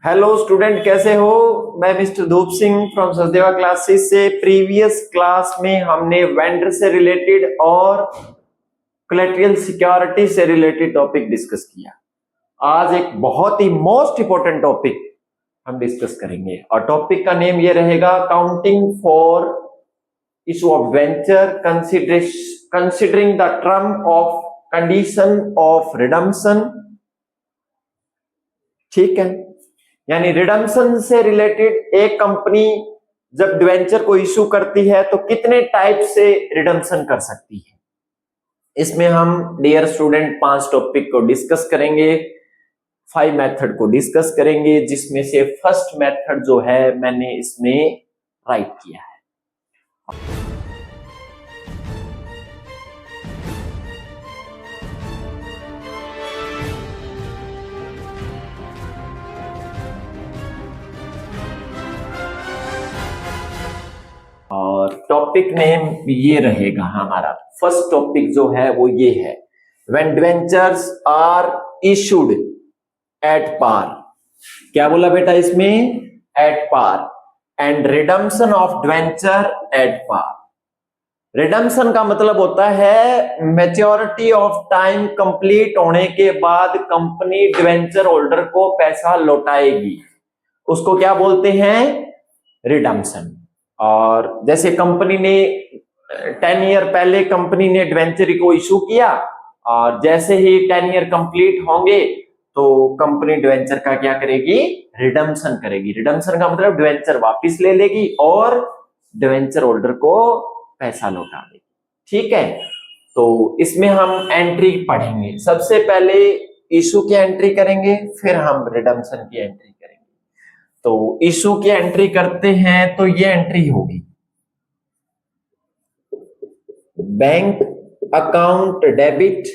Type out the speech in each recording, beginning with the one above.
Hello student, कैसे हो? मैं मिस्टर धूप सिंह फ्रॉम सचदेवा क्लासेस से। प्रीवियस क्लास में हमने वेंडर से रिलेटेड और कोलैटरल सिक्योरिटी से रिलेटेड टॉपिक डिस्कस किया। आज एक बहुत ही मोस्ट इंपोर्टेंट टॉपिक हम डिस्कस करेंगे और टॉपिक का नेम ये रहेगा accounting for issue of venture considering the term of condition of redemption. ठीक है, यानी रिडम्पशन से रिलेटेड एक कंपनी जब डिवेंचर को इशू करती है तो कितने टाइप से रिडम्पशन कर सकती है। इसमें हम डियर स्टूडेंट 5 टॉपिक को डिस्कस करेंगे, 5 मेथड को डिस्कस करेंगे, जिसमें से फर्स्ट मेथड जो है मैंने इसमें राइट किया है। और टॉपिक नेम ये रहेगा हमारा। फर्स्ट टॉपिक जो है वो ये है, when debentures are issued at par. क्या बोला बेटा इसमें? At par. And redemption of debenture at par. Redemption का मतलब होता है मैच्योरिटी ऑफ टाइम कंप्लीट होने के बाद कंपनी डिवेंचर होल्डर को पैसा लौटाएगी, उसको क्या बोलते हैं? रिडम्पशन। और जैसे कंपनी ने 10 ईयर पहले कंपनी ने डिवेंचर को इशू किया और जैसे ही 10 ईयर कंप्लीट होंगे तो कंपनी डिवेंचर का क्या करेगी? रिडम्पशन करेगी। रिडम्पशन का मतलब डिवेंचर वापस ले लेगी और डिवेंचर होल्डर को पैसा लौटा देगी। ठीक है, तो इसमें हम एंट्री पढ़ेंगे। सबसे पहले इशू की एंट्री करेंगे, फिर हम रिडम्पशन की एंट्री करेंगे। तो इशू की एंट्री करते हैं तो ये एंट्री होगी, bank account debit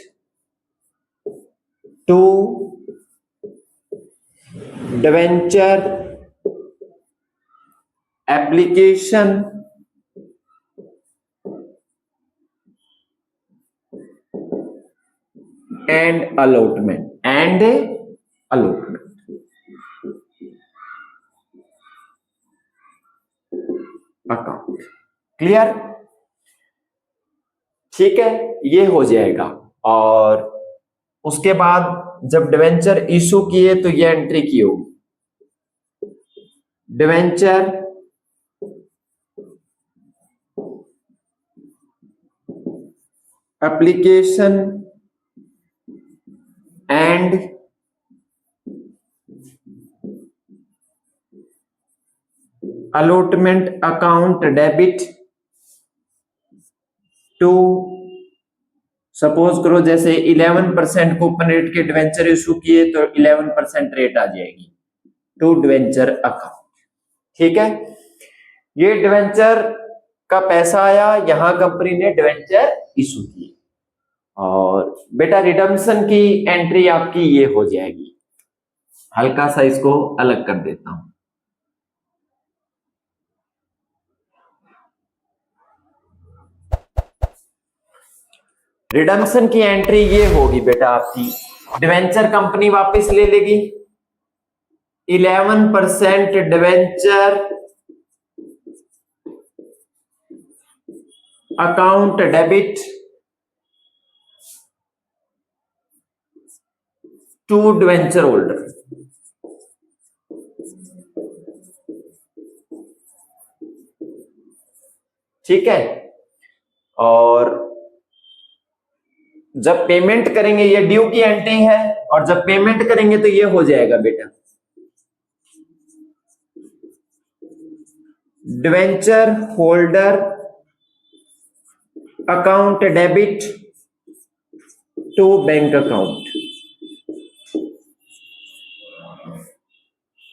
to debenture application and allotment account. Clear? ठीक है, ये हो जाएगा। और उसके बाद जब डिवेंचर इशू किए तो ये एंट्री की होगी, debenture application and allotment account debit to, suppose करो जैसे 11% कूपन रेट के डिवेंचर इशू किए तो 11% रेट आ जाएगी टू डिवेंचर अकाउंट। ठीक है, ये डिवेंचर का पैसा आया, यहां कंपनी ने डिवेंचर इशू किए और बेटा रिडम्पशन की एंट्री आपकी ये हो जाएगी। हल्का सा इसको अलग कर देता हूं। रिडम्पशन की एंट्री ये होगी बेटा आपकी, डिवेंचर कंपनी वापस ले लेगी, 11% debenture account debit to debenture holder. ठीक है, और जब पेमेंट करेंगे, ये ड्यू की एंट्री है, और जब पेमेंट करेंगे तो ये हो जाएगा बेटा debenture holder account debit to bank account.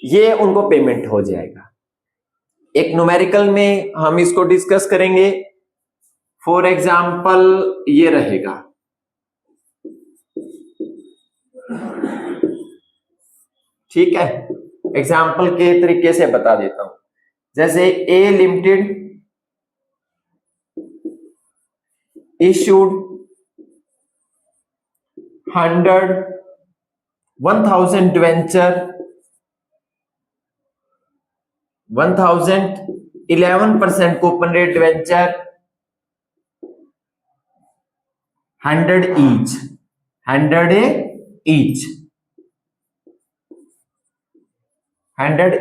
ये उनको पेमेंट हो जाएगा। एक न्यूमेरिकल में हम इसको डिस्कस करेंगे। फॉर एग्जाम्पल ये रहेगा, ठीक है, एग्जाम्पल के तरीके से बता देता हूं। जैसे A limited issued 1000 debenture 1000, 11% coupon rate debenture 100 each, 100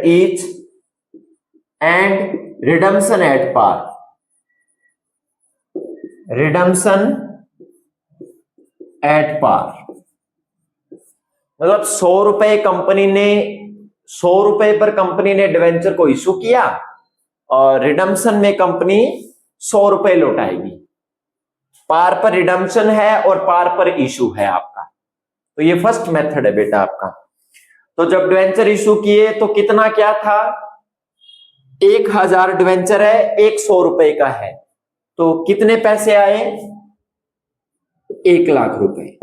each and redemption at par, मतलब 100 रुपए कंपनी ने 100 रुपए पर कंपनी ने डिवेंचर को इशू किया और रिडम्पशन में कंपनी 100 रुपए लौटाएगी। पार पर रिडम्पशन है और पार पर इशू है आपका। तो ये फर्स्ट मेथड है बेटा आपका। तो जब डिवेंचर इशू किए तो कितना क्या था, 1000 डिवेंचर है, 100 रुपए का है, तो कितने पैसे आए, 1 लाख रुपए।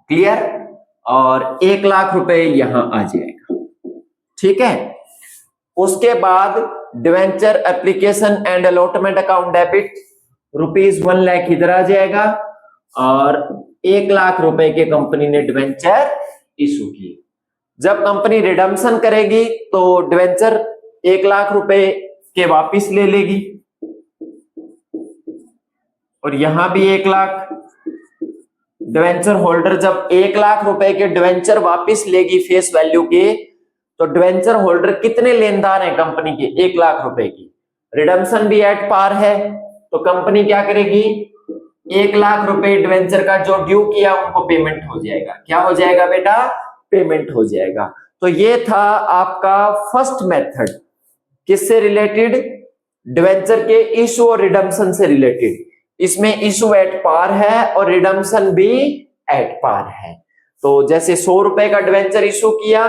क्लियर? और 1 लाख रुपए यहां आ जाएगा। ठीक है। उसके बाद debenture application and allotment account debit ₹1 lakh इधर आ जाएगा और 1 लाख रुपए के कंपनी ने डिवेंचर इशू किए। जब कंपनी रिडम्पशन करेगी तो डिवेंचर 1 लाख रुपए के वापिस ले लेगी और यहां भी 1 लाख। डिवेंचर होल्डर जब 1 लाख रुपए के डिवेंचर वापिस लेगी फेस वैल्यू के, तो डिवेंचर होल्डर कितने लेनदार हैं कंपनी के, 1 लाख रुपए की। रिडम्पशन भी एट पार है तो कंपनी क्या करेगी, 1 लाख रुपए डिवेंचर का जो ड्यू किया उनको पेमेंट हो जाएगा। क्या हो जाएगा बेटा, पेमेंट हो जाएगा। तो ये था आपका फर्स्ट मेथड, किससे रिलेटेड, डिवेंचर के इशू और रिडम्पशन से रिलेटेड। इसमें इशू एट पार है और रिडम्पशन भी एट पार है। तो जैसे 100 रुपए का डिवेंचर इशू किया,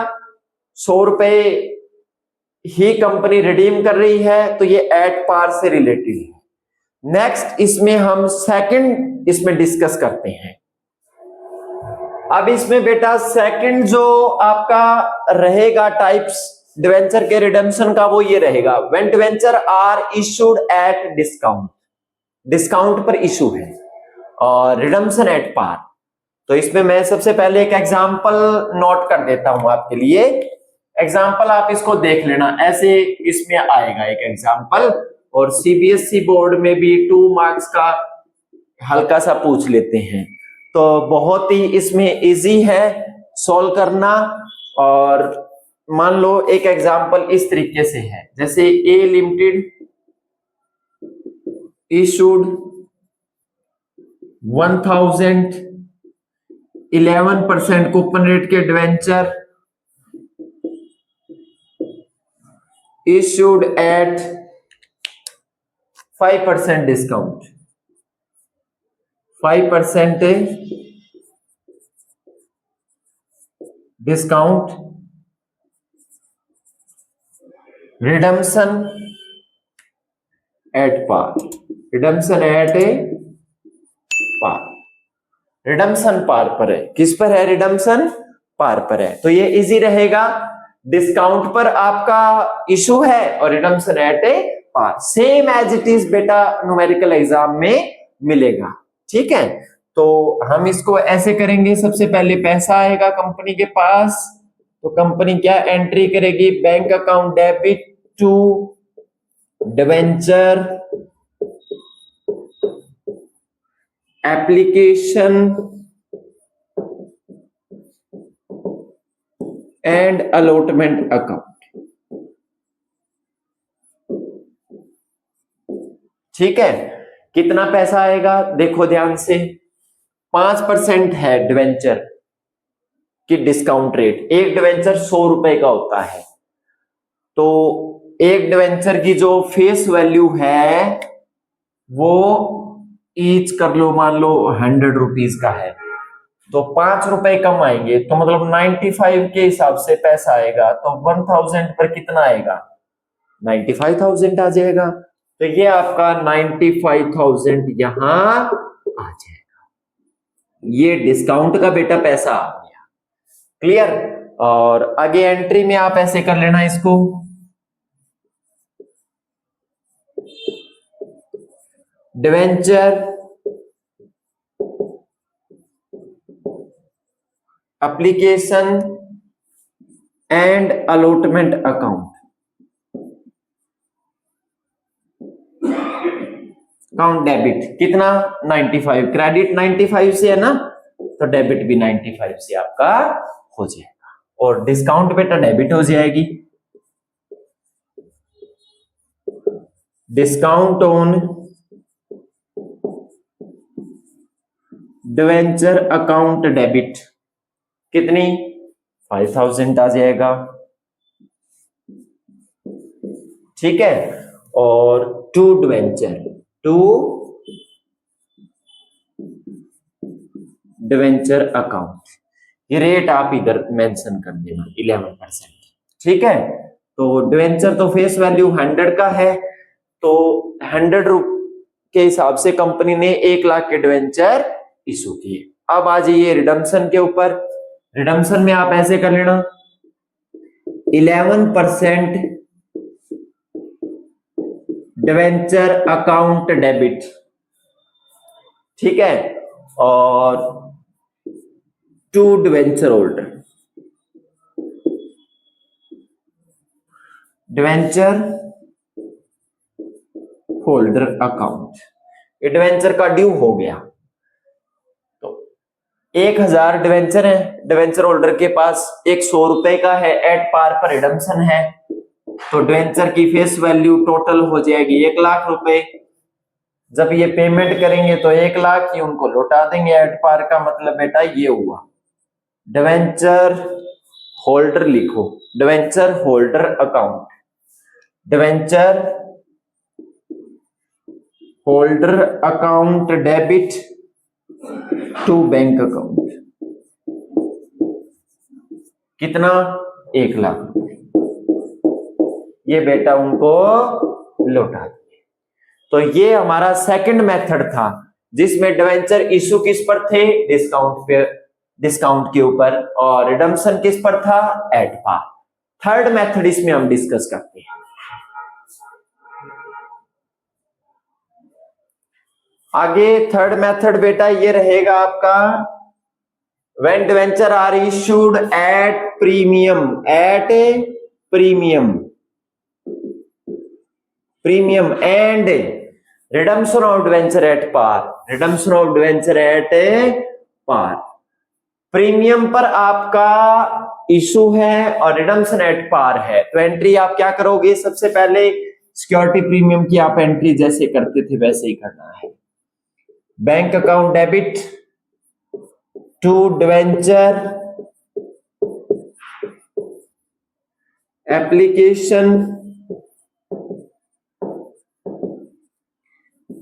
100 रुपए ही कंपनी रिडीम कर रही है, तो ये एट पार से रिलेटेड है। नेक्स्ट इसमें हम सेकंड इसमें डिस्कस करते हैं। अब इसमें बेटा सेकंड जो आपका रहेगा टाइप्स डिवेंचर के रिडम्पशन का, वो ये रहेगा, when debenture are issued at discount, discount पर इशू है, और रिडम्पशन एट पार। तो इसमें मैं सबसे पहले एक एग्जांपल नोट कर देता हूं आपके लिए। एग्जांपल आप इसको देख लेना, ऐसे इसमें आएगा एक एग्जांपल, और सीबीएसई बोर्ड में भी 2 मार्क्स का हल्का सा पूछ लेते हैं। तो बहुत ही इसमें इजी है सॉल्व करना। और मान लो एक एग्जांपल इस तरीके से है, जैसे A limited issued 1000 11% coupon rate के debenture issued at 5% discount, 5% discount, redemption at par, redemption at par, redemption par पर है। किस पर है, रिडम्पशन पार पर है। तो ये इजी रहेगा, डिस्काउंट पर आपका इशू है और redemption at par, same as it is बेटा न्यूमेरिकल एग्जाम में मिलेगा। ठीक है। तो हम इसको ऐसे करेंगे, सबसे पहले पैसा आएगा कंपनी के पास, तो कंपनी क्या एंट्री करेगी, bank account debit to debenture application and allotment account. ठीक है। कितना पैसा आएगा देखो ध्यान से, 5% है डिवेंचर की डिस्काउंट रेट। एक डिवेंचर 100 रुपए का होता है, तो एक डिवेंचर की जो फेस वैल्यू है वो ईच कर लो, मान लो 100 रुपीज का है, तो 5 रुपए कम आएंगे, तो मतलब 95 के हिसाब से पैसा आएगा। तो 1000 पर कितना आएगा, 95,000 आ जाएगा। तो ये आपका 95,000 यहां आ जाएगा। ये डिस्काउंट का बेटा पैसा आ गया। क्लियर? और आगे एंट्री में आप ऐसे कर लेना इसको, debenture application and allotment account, account debit कितना 95, क्रेडिट 95 से है ना, तो डेबिट भी 95 से आपका हो जाएगा। और डिस्काउंट बेटा डेबिट हो जाएगी, discount on debenture account debit कितनी 5000 आ जाएगा, ठीक है। और टू डिवेंचर अकाउंट, ये रेट आप इधर मेंशन कर देना 11%, ठीक है। तो डिवेंचर तो फेस वैल्यू 100 का है, तो 100 के हिसाब से कंपनी ने 1 लाख के डिवेंचर इशू किए। अब आ जाइए रिडम्पशन के ऊपर। रिडम्पशन में आप ऐसे कर लेना 11% डिवेंचर अकाउंट डेबिट, ठीक है। और to debenture holder, debenture holder account, debenture का ड्यू हो गया, तो 1000 डिवेंचर है, डिवेंचर होल्डर के पास 100 रुपए का है, एट पार पर रिडम्पशन है, तो डिवेंचर की फेस वैल्यू टोटल हो जाएगी 1 लाख रुपए। जब ये पेमेंट करेंगे तो 1 लाख ही उनको लौटा देंगे एट पार का, मतलब बेटा ये हुआ। डिवेंचर होल्डर लिखो, debenture holder account, debenture holder account debit to bank account कितना 1 लाख रुपए, ये बेटा उनको लौटा दिए। तो ये हमारा सेकंड मेथड था जिसमें डिवेंचर इशू किस पर थे, डिस्काउंट पे, डिस्काउंट के ऊपर, और रिडम्पशन किस पर था, एट पार। थर्ड मेथड इसमें हम डिस्कस करते हैं। आगे थर्ड मेथड बेटा ये रहेगा आपका, when debenture are issued at premium, premium and redemption of debenture at par, redemption of debenture at par. Premium पर आपका इशू है और रिडम्पशन एट पार है, तो एंट्री आप क्या करोगे, सबसे पहले सिक्योरिटी प्रीमियम की आप एंट्री जैसे करते थे वैसे ही करना है। Bank account debit to debenture application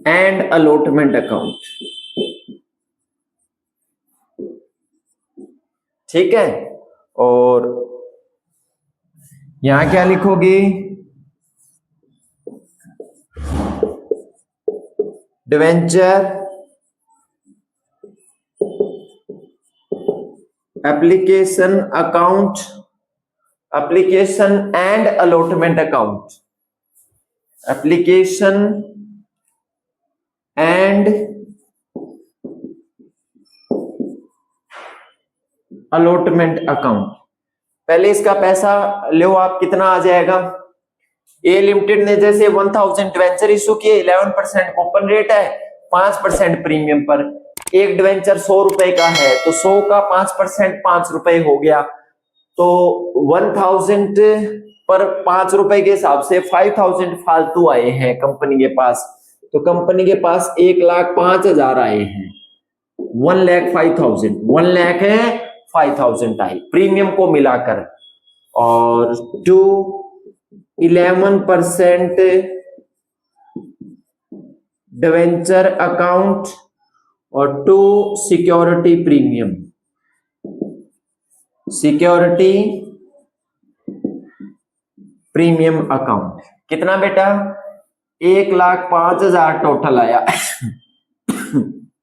and allotment account, ठीक है। और यहां क्या लिखोगे, debenture application account, application and allotment account, application and allotment account. पहले इसका पैसा लो आप, कितना आ जाएगा, ए लिमिटेड ने जैसे 1000 डिवेंचर इशू किए, 11% कूपन रेट है, 5% प्रीमियम पर, एक डिवेंचर 100 रुपए का है, तो 100 का 5% 5 रुपए हो गया, तो 1000 पर 5 रुपए के हिसाब से 5000 फालतू आए हैं कंपनी के पास, तो कंपनी के पास 1,05,000 आए हैं, 1,05,000, 1,05,000 आई प्रीमियम को मिलाकर, और टू 11% डिवेंचर अकाउंट और to security premium, security premium account कितना बेटा 1,05,000 टोटल आया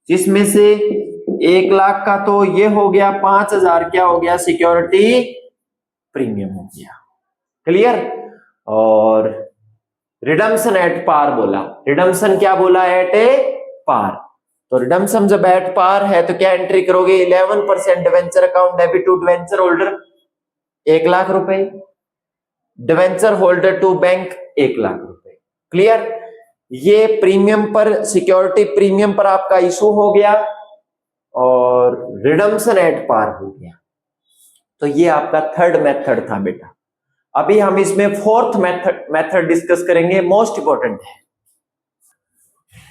जिसमें से 1 लाख का तो ये हो गया, 5,000 क्या हो गया, सिक्योरिटी प्रीमियम हो गया, क्लियर। और रिडम्पशन एट पार बोला, रिडम्पशन क्या बोला, एट ए पार, तो रिडम्पशन जब एट पार है तो क्या एंट्री करोगे, 11% debenture account debit to debenture holder 1 lakh रुपए, debenture holder to bank 1 lakh रुपए, क्लियर। ये प्रीमियम पर, सिक्योरिटी प्रीमियम पर आपका इशू हो गया और रिडम्पशन एट पार हो गया। तो ये आपका थर्ड मेथड था बेटा। अभी हम इसमें फोर्थ मेथड डिस्कस करेंगे, मोस्ट इंपॉर्टेंट है।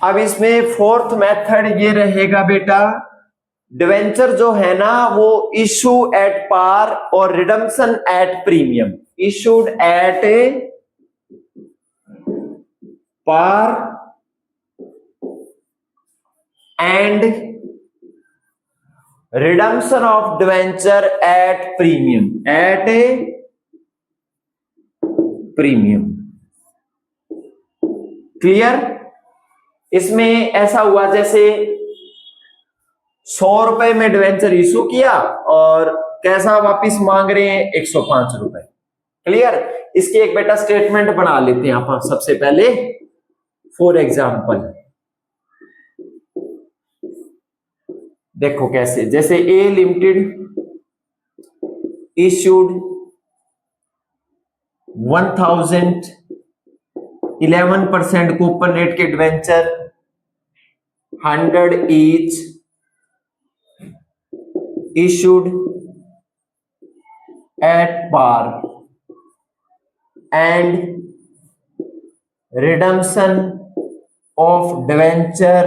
अब इसमें फोर्थ मेथड ये रहेगा बेटा, डिवेंचर जो है ना वो इशू एट पार और redemption at premium, issued at par and redemption of debenture at premium, at premium. Clear? इसमें ऐसा हुआ जैसे 100 रुपए में डिवेंचर इशू किया और कैसा वापिस मांग रहे हैं, 105 रुपए। क्लियर? इसकी एक बेटा स्टेटमेंट बना लेते हैं आप सबसे पहले। फॉर एग्जाम्पल देखो कैसे, जैसे A limited issued 1000 11% coupon rate के debenture 100 each issued at par and redemption of debenture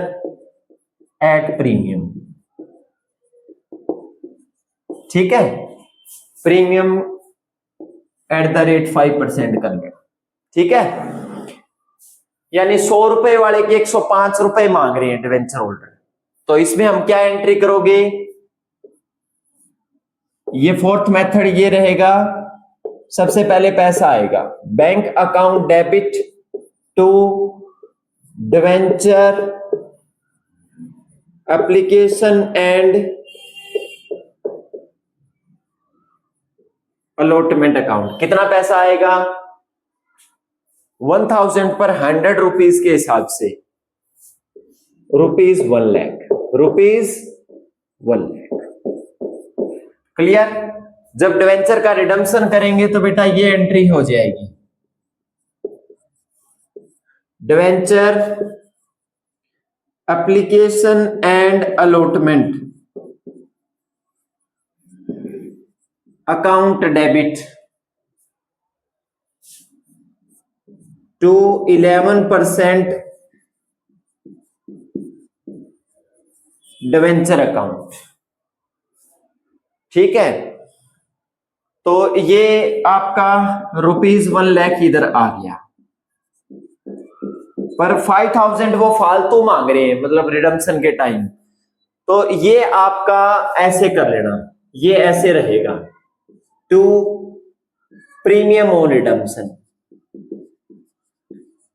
at premium। ठीक है, प्रीमियम एट द रेट 5% कर लेना। ठीक है, यानी 100 रुपए वाले के 105 रुपए मांग रहे हैं डिवेंचर होल्डर। तो इसमें हम क्या एंट्री करोगे, ये फोर्थ मेथड ये रहेगा। सबसे पहले पैसा आएगा bank account debit to debenture application and allotment account. कितना पैसा आएगा, 1000 पर 100 रुपीज के हिसाब से rupees 1 lakh, rupees 1 lakh. Clear? जब डिवेंचर का रिडम्पशन करेंगे तो बेटा ये एंट्री हो जाएगी, debenture application and allotment account debit to 11% debenture account. ठीक है, तो ये आपका रुपीज 1 लाख इधर आ गया, पर 5000 वो फालतू मांग रहे हैं, मतलब रिडम्पशन के टाइम। तो ये आपका ऐसे कर लेना, ये ऐसे रहेगा, to premium on redemption,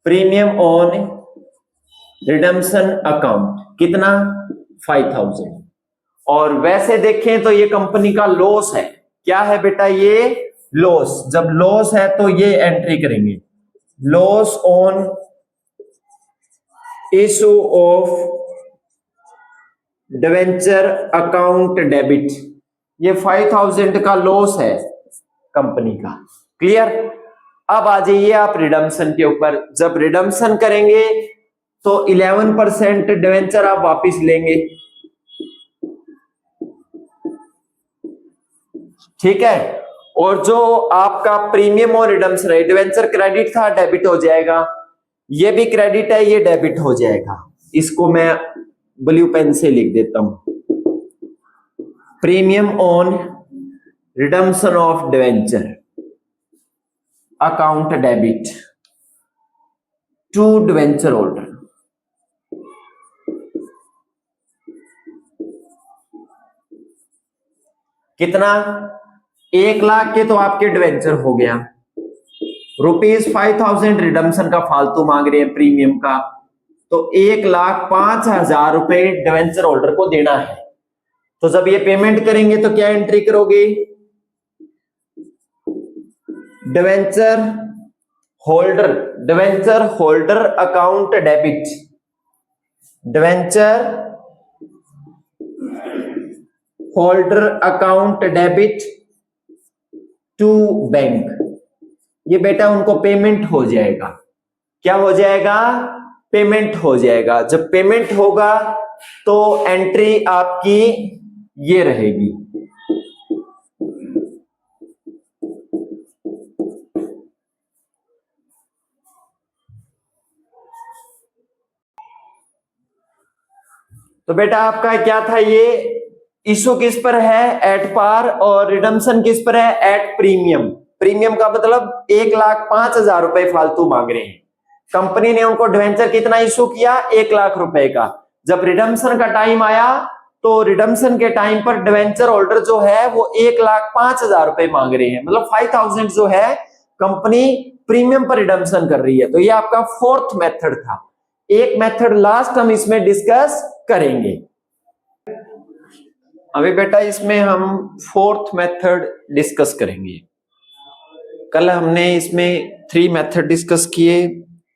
premium on redemption account कितना, 5000। और वैसे देखें तो ये कंपनी का लॉस है। क्या है बेटा, ये लॉस। जब लॉस है तो ये एंट्री करेंगे, loss on issue of debenture account debit. ये 5000 का लॉस है कंपनी का। क्लियर? अब आ जाइए आप रिडम्पशन के ऊपर। जब रिडम्पशन करेंगे तो 11% डिवेंचर आप वापिस लेंगे। ठीक है, और जो आपका प्रीमियम और रिडम्पशन है, डिवेंचर क्रेडिट था, डेबिट हो जाएगा। ये भी क्रेडिट है, ये डेबिट हो जाएगा। इसको मैं ब्लू पेन से लिख देता हूं, premium on redemption of debenture account debit to debenture holder. कितना, 1 लाख के तो आपके डिवेंचर हो गया, रुपीज 5000 रिडम्पशन का फालतू मांग रहे हैं प्रीमियम का, तो 1,05,000 रुपए डिवेंचर होल्डर को देना है। तो जब ये पेमेंट करेंगे तो क्या एंट्री करोगे, debenture holder account debit, debenture holder account debit to bank. ये बेटा उनको पेमेंट हो जाएगा। क्या हो जाएगा, पेमेंट हो जाएगा। जब पेमेंट होगा तो एंट्री आपकी ये रहेगी। तो बेटा आपका क्या था, ये इशू किस पर है, एट पार, और रिडम्पशन किस पर है, एट प्रीमियम। प्रीमियम का मतलब 1,05,000 रुपए फालतू मांग रहे हैं। कंपनी ने उनको डिवेंचर कितना इशू किया, 1,00,000 रुपए का। जब रिडम्पशन का टाइम आया तो रिडम्पशन के टाइम पर डिवेंचर होल्डर जो है वो 1,05,000 रुपए मांग रहे हैं, मतलब 5,000 जो है कंपनी प्रीमियम पर रिडम्पशन कर रही है। तो ये आपका फोर्थ मेथड था। एक मेथड लास्ट हम इसमें डिस्कस करेंगे। अभी बेटा इसमें हम फोर्थ मेथड डिस्कस करेंगे। कल हमने इसमें 3 मेथड डिस्कस किए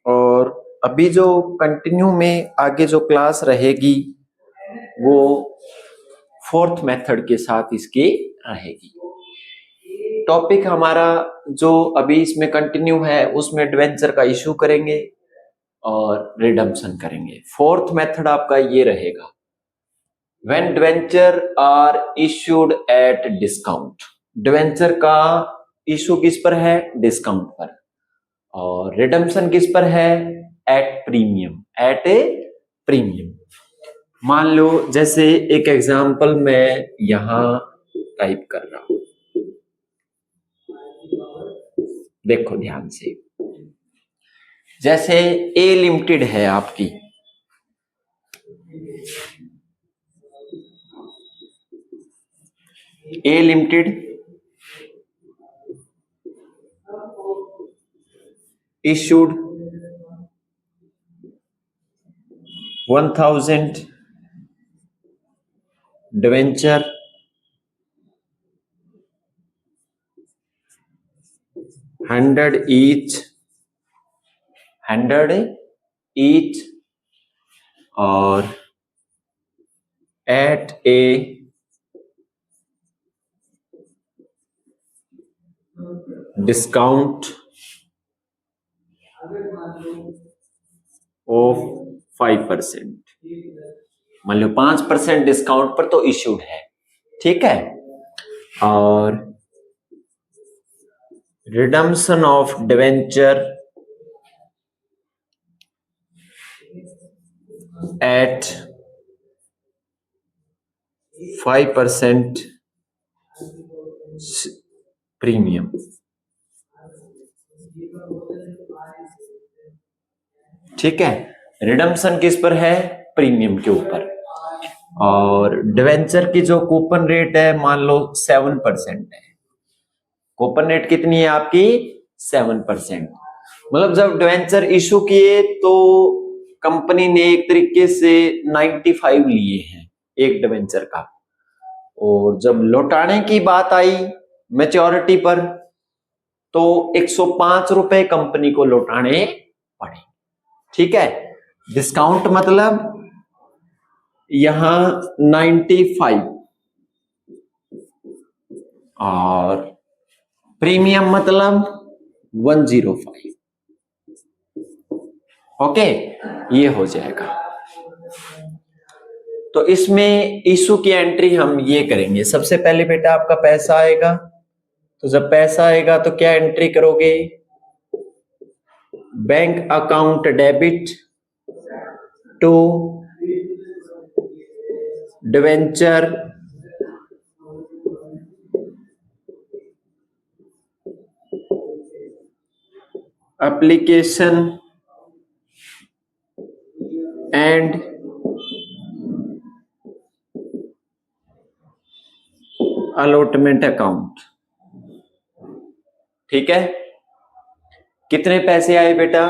और अभी जो कंटिन्यू में आगे जो क्लास रहेगी वो फोर्थ मेथड के साथ इसकी रहेगी। टॉपिक हमारा जो अभी इसमें कंटिन्यू है उसमें डिवेंचर का इशू करेंगे और रिडम्पशन करेंगे। फोर्थ मेथड आपका ये रहेगा, when debenture are issued at discount. Debenture का इशू किस पर है, डिस्काउंट पर, और रिडम्पशन किस पर है, at premium, at a premium. मान लो जैसे एक एग्जांपल मैं यहां टाइप कर रहा हूं, देखो ध्यान से। जैसे ए लिमिटेड है आपकी, ए limited issued 1,000 debenture, 100 each, 100 each, और at a discount of 5%। मान लो 5% डिस्काउंट पर तो इश्यूड है, ठीक है। और redemption of debenture at 5% premium, ठीक है। रिडम्पशन किस पर है, प्रीमियम के ऊपर। और डिवेंचर की जो कूपन रेट है मान लो 7% है। कूपन रेट कितनी है आपकी, 7%। मतलब जब डिवेंचर इशू किए तो कंपनी ने एक तरीके से 95 लिए हैं एक डिवेंचर का, और जब लौटाने की बात आई मैच्योरिटी पर तो 105 रुपए कंपनी को लौटाने पड़े, ठीक है। डिस्काउंट मतलब यहां 95 और प्रीमियम मतलब 105, ओके, ये हो जाएगा। तो इसमें इशू की एंट्री हम ये करेंगे। सबसे पहले बेटा आपका पैसा आएगा, तो जब पैसा आएगा तो क्या एंट्री करोगे, bank account debit to debenture application and allotment account, ठीक है। कितने पैसे आए बेटा,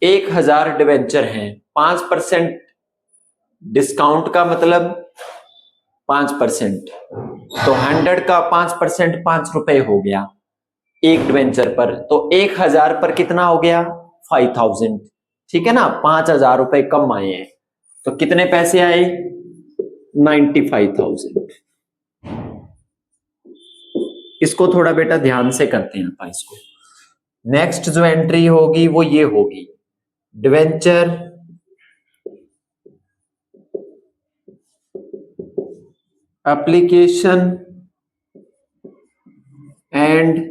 1,000 डिवेंचर हैं, 5% डिस्काउंट का मतलब 5%, तो 100 का 5% 5 रुपए हो गया एक डिवेंचर पर, तो 1,000 पर कितना हो गया, 5,000, ठीक है ना। 5,000 रुपए कम आए हैं, तो कितने पैसे आए, 95,000। इसको थोड़ा बेटा ध्यान से करते हैं अपन इसको। नेक्स्ट जो एंट्री होगी वो ये होगी, debenture application and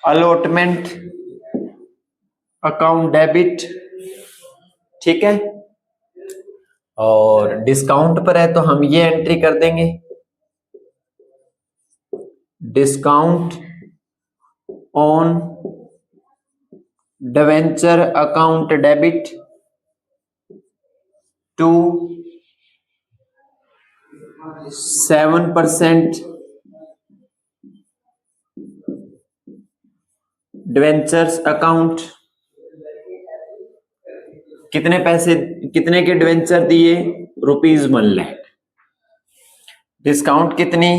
allotment account debit, ठीक है। और डिस्काउंट पर है तो हम ये एंट्री कर देंगे, discount on debenture account debit to 7% debentures account. कितने पैसे, कितने के डिवेंचर दिए, ₹1,00,000। डिस्काउंट कितनी,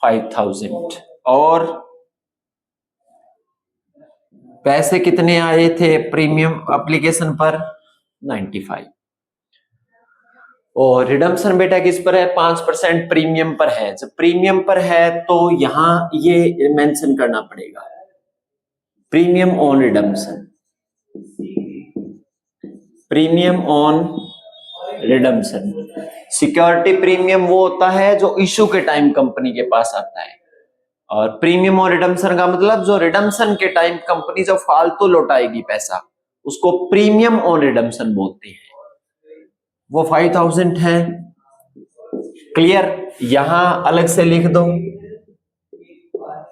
5,000। और पैसे कितने आए थे प्रीमियम एप्लीकेशन पर, 95। और रिडम्पशन बेटा किस पर है, 5% प्रीमियम पर है। जब प्रीमियम पर है तो यहां ये मेंशन करना पड़ेगा, premium on redemption, premium on redemption. Security premium वो होता है जो इशू के टाइम कंपनी के पास आता है, और प्रीमियम और रिडम्पशन का मतलब जो रिडम्पशन के टाइम कंपनी जो फालतू लौटाएगी पैसा, उसको प्रीमियम ऑन रिडम्पशन बोलते हैं। वो 5,000 है। क्लियर, यहां अलग से लिख दो,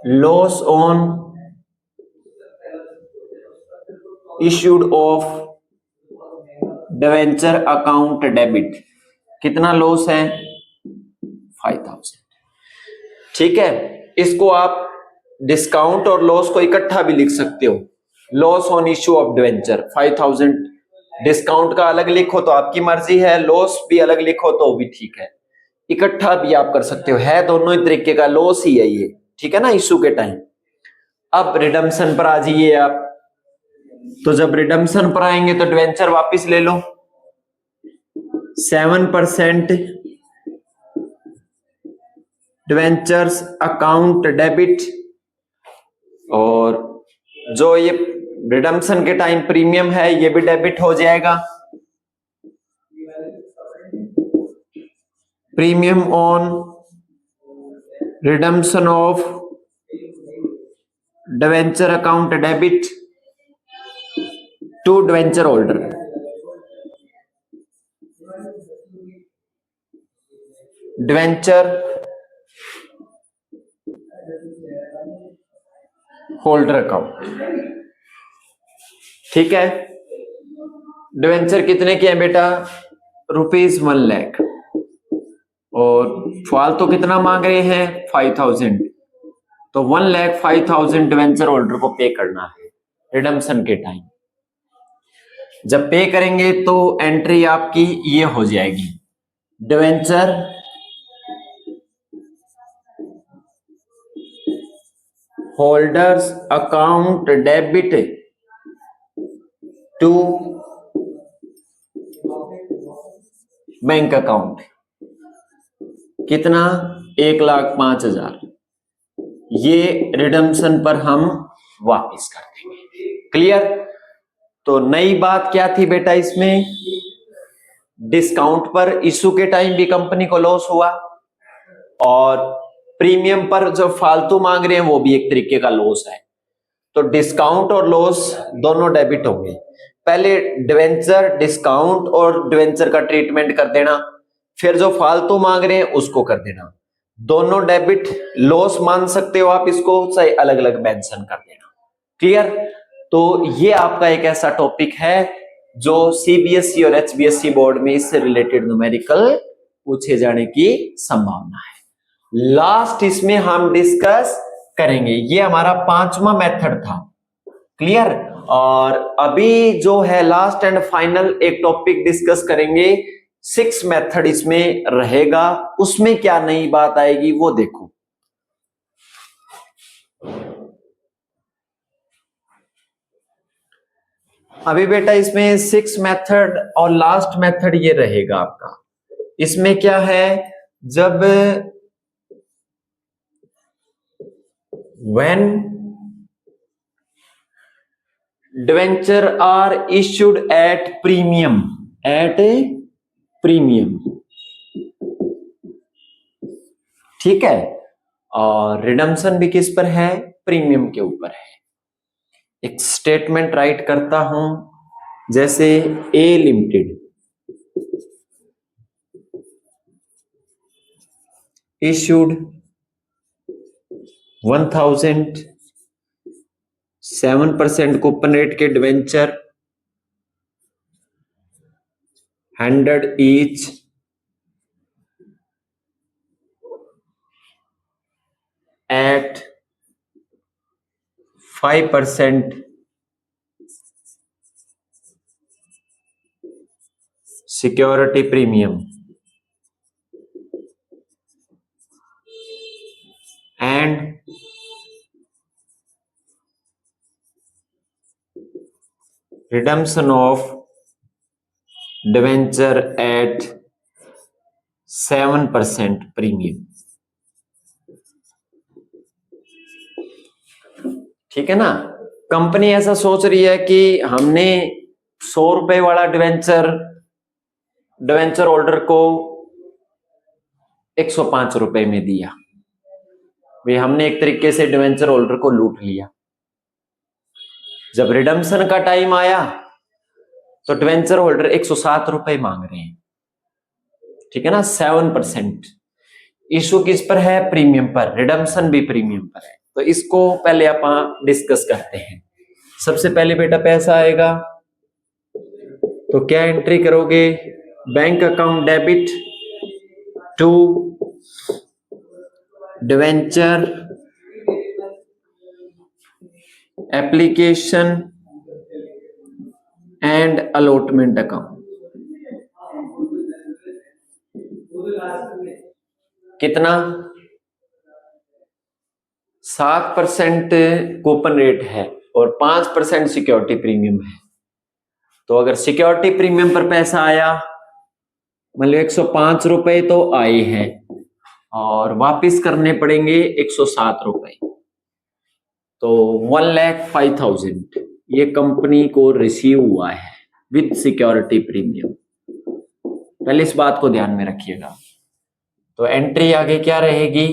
loss on issued of debenture account debit, कितना लॉस है, 5,000। ठीक है, इसको आप डिस्काउंट और लॉस को इकट्ठा भी लिख सकते हो। Loss on issue of debenture 5,000, discount का अलग लिखो तो आपकी मर्जी है, लॉस भी अलग लिखो तो भी ठीक है, इकट्ठा भी आप कर सकते हो, है दोनों ही तरीके का, लॉस ही है ये, ठीक है ना, इश्यू के टाइम। अब रिडम्पशन पर आ जाइए आप, तो जब रिडम्पशन पर आएंगे तो डिवेंचर वापस ले लो, 7% डिवेंचर्स अकाउंट डेबिट, और जो ये रिडम्पशन के टाइम प्रीमियम है ये भी डेबिट हो जाएगा, premium on redemption of debenture account debit to debenture holder. Debenture holder account, ठीक है। डिवेंचर कितने के हैं बेटा, ₹1,00,000, और फालतू कितना मांग रहे हैं, 5,000, तो 1,05,000 डिवेंचर होल्डर को पे करना है रिडम्पशन के टाइम। जब पे करेंगे तो एंट्री आपकी ये हो जाएगी, debenture holders account debit to bank account, कितना, 1,05,000, ये रिडम्पशन पर हम वापस कर देंगे। क्लियर, तो नई बात क्या थी बेटा इसमें, डिस्काउंट पर इशू के टाइम भी कंपनी को लॉस हुआ, और प्रीमियम पर जो फालतू मांग रहे हैं वो भी एक तरीके का लॉस है, तो डिस्काउंट और लॉस दोनों डेबिट होंगे। पहले डिवेंचर डिस्काउंट और डिवेंचर का ट्रीटमेंट कर देना, फिर जो फालतू मांग रहे हैं उसको कर देना, दोनों डेबिट, लॉस मान सकते हो आप इसको, चाहे अलग अलग मेंशन कर देना। क्लियर, तो ये आपका एक ऐसा टॉपिक है जो सीबीएसई और एचबीएसई बोर्ड में इससे रिलेटेड न्यूमेरिकल पूछे जाने की संभावना है। लास्ट इसमें हम डिस्कस करेंगे, ये हमारा 5वां मेथड था। क्लियर, और अभी जो है लास्ट एंड फाइनल एक टॉपिक डिस्कस करेंगे, 6 मेथड इसमें रहेगा, उसमें क्या नई बात आएगी वो देखो। अभी बेटा इसमें 6 मेथड और लास्ट मेथड ये रहेगा आपका। इसमें क्या है, जब when debenture are issued at premium, at a premium, ठीक है। और रिडम्पशन भी किस पर है? प्रीमियम के ऊपर है। एक स्टेटमेंट राइट करता हूं, जैसे A limited issued 1000 7% coupon rate के debenture 100 each eight 5% security premium and redemption of debenture at 7% premium, ठीक है ना। कंपनी ऐसा सोच रही है कि हमने 100 रुपए वाला डिवेंचर होल्डर को 105 रुपए में दिया, वे हमने एक तरीके से डिवेंचर होल्डर को लूट लिया। जब रिडम्पशन का टाइम आया तो डिवेंचर होल्डर 107 रुपए मांग रहे हैं, ठीक है ना। 7% इशू किस पर है? प्रीमियम पर। रिडम्पशन भी प्रीमियम पर है। तो इसको पहले आप डिस्कस करते हैं। सबसे पहले बेटा पैसा आएगा तो क्या एंट्री करोगे? Bank account debit to debenture application and allotment account. कितना? 7% कूपन रेट है और 5% सिक्योरिटी प्रीमियम है। तो अगर सिक्योरिटी प्रीमियम पर पैसा आया, मान लो 105 रुपए तो आए हैं और वापिस करने पड़ेंगे 107 रुपए, तो 1,05,000 ये कंपनी को रिसीव हुआ है विद सिक्योरिटी प्रीमियम। पहले इस बात को ध्यान में रखिएगा। तो एंट्री आगे क्या रहेगी?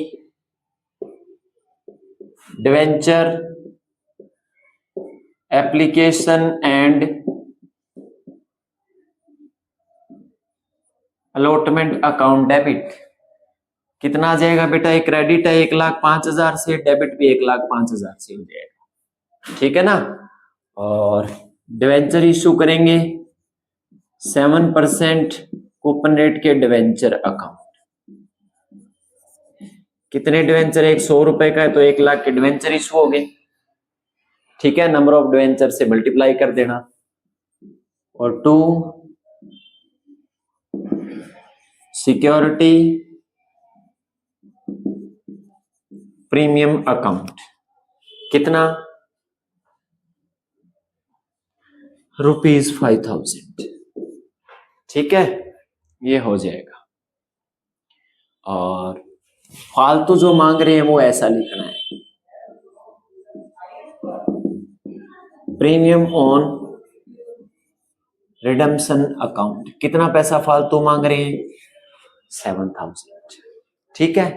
Debenture application and allotment account debit. कितना आ जाएगा बेटा? एक क्रेडिट है 1,05,000 से, डेबिट भी 1,05,000 से हो जाएगा, ठीक है ना। और डिवेंचर इशू करेंगे 7% कूपन रेट के डिवेंचर अकाउंट। कितने डिवेंचर? 100 रुपए का है तो 1,00,000 के डिवेंचर इशू हो गए, ठीक है। नंबर ऑफ डिवेंचर से मल्टीप्लाई कर देना और 2 सिक्योरिटी प्रीमियम अकाउंट। कितना? ₹5,000, ठीक है। ये हो जाएगा। और फालतू जो मांग रहे हैं वो ऐसा लिखना है, प्रीमियम ऑन रिडम्पशन अकाउंट। कितना पैसा फालतू मांग रहे हैं? 7,000, ठीक है।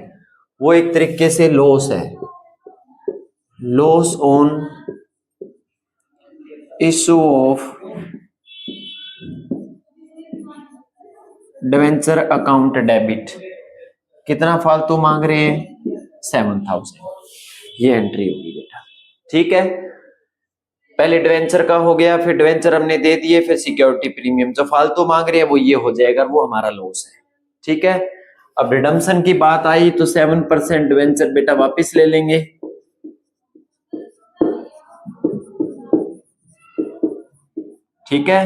वो एक तरीके से लॉस है, loss on issue of debenture account debit. कितना फालतू मांग रहे हैं? 7,000। ये एंट्री होगी बेटा, ठीक है। पहले डिवेंचर का हो गया, फिर डिवेंचर हमने दे दिए, फिर सिक्योरिटी प्रीमियम। जो फालतू मांग रहे हैं वो ये हो जाएगा, वो हमारा लॉस है, ठीक है। अब रिडम्पशन की बात आई तो 7% डिवेंचर बेटा वापस ले लेंगे, ठीक है।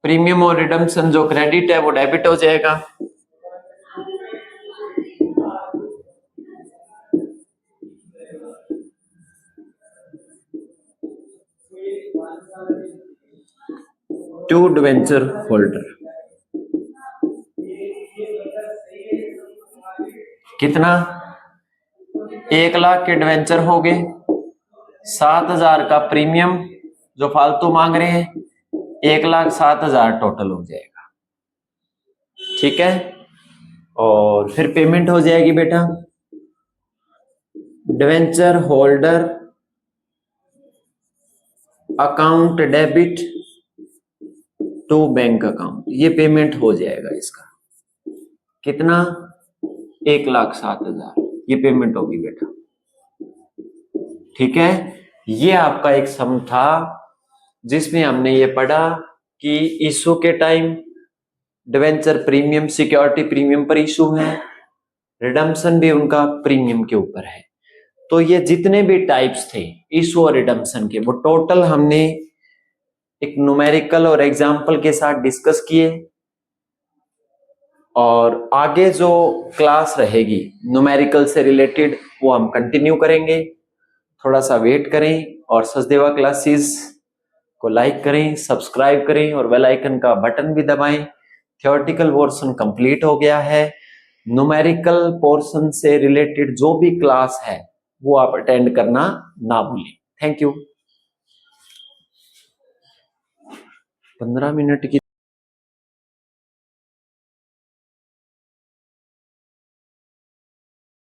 प्रीमियम और रिडम्पशन जो क्रेडिट है वो डेबिट हो जाएगा। To debenture holder. कितना? 1,00,000 के डिवेंचर हो गए, 7,000 का प्रीमियम जो फालतू मांग रहे हैं, 1,07,000 टोटल हो जाएगा। ठीक है, और फिर पेमेंट हो जाएगी बेटा, debenture holder account debit to bank account, ये पेमेंट हो जाएगा इसका। कितना? 1,07,000, ये पेमेंट होगी बेटा। ठीक है, ये आपका एक सम था जिसमें हमने ये पढ़ा कि इशू के time debenture premium security premium पर इशू है, रिडम्पशन भी उनका प्रीमियम के ऊपर है। तो ये जितने भी टाइप्स थे इशू और रिडम्पशन के, वो टोटल हमने एक न्यूमेरिकल और एग्जाम्पल के साथ डिस्कस किए। और आगे जो क्लास रहेगी न्यूमेरिकल से रिलेटेड वो हम कंटिन्यू करेंगे। थोड़ा सा वेट करें और सचदेवा क्लासेस को लाइक करें, सब्सक्राइब करें और बेल आइकन का बटन भी दबाएं। थ्योरेटिकल पोर्शन कंप्लीट हो गया है। न्यूमेरिकल पोर्शन से रिलेटेड जो भी क्लास है वो आप अटेंड करना ना भूलें। Thank you. 15 मिनट की